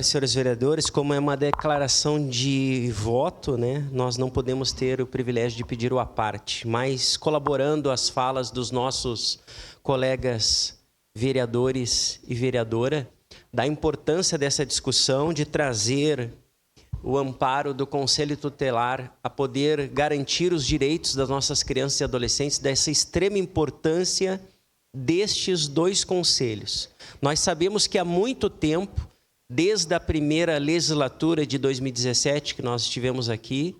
Senhores vereadores, como é uma declaração de voto, né, nós não podemos ter o privilégio de pedir o à parte, mas colaborando às falas dos nossos colegas vereadores e vereadora, da importância dessa discussão de trazer o amparo do Conselho Tutelar a poder garantir os direitos das nossas crianças e adolescentes, dessa extrema importância destes dois conselhos. Nós sabemos que há muito tempo, desde a primeira legislatura de 2017 que nós estivemos aqui,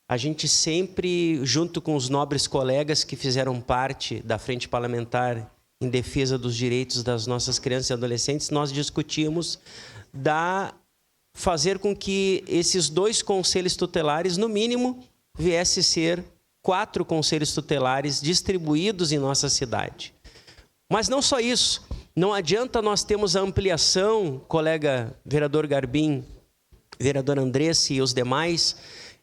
a gente sempre, junto com os nobres colegas que fizeram parte da Frente Parlamentar em defesa dos direitos das nossas crianças e adolescentes, nós discutimos fazer com que esses dois conselhos tutelares, no mínimo, viesse ser 4 conselhos tutelares distribuídos em nossa cidade. Mas não só isso. Não adianta nós termos a ampliação, colega vereador Garbim, vereador Andressa e os demais,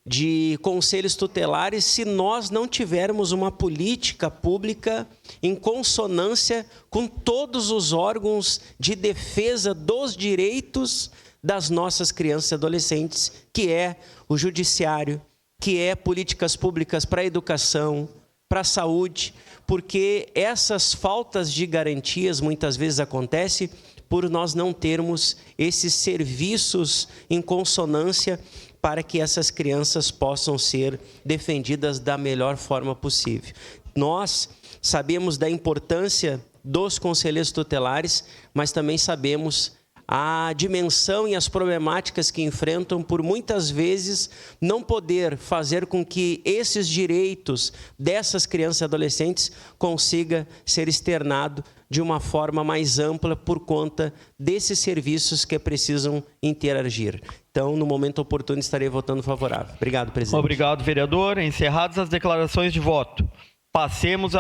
de conselhos tutelares se nós não tivermos uma política pública em consonância com todos os órgãos de defesa dos direitos das nossas crianças e adolescentes, que é o judiciário, que é políticas públicas para a educação, para a saúde, porque essas faltas de garantias muitas vezes acontecem por nós não termos esses serviços em consonância para que essas crianças possam ser defendidas da melhor forma possível. Nós sabemos da importância dos conselheiros tutelares, mas também sabemos a dimensão e as problemáticas que enfrentam por muitas vezes não poder fazer com que esses direitos dessas crianças e adolescentes consiga ser externado de uma forma mais ampla por conta desses serviços que precisam interagir. Então, no momento oportuno, estarei votando favorável. Obrigado, presidente. Obrigado, vereador. Encerradas as declarações de voto. Passemos a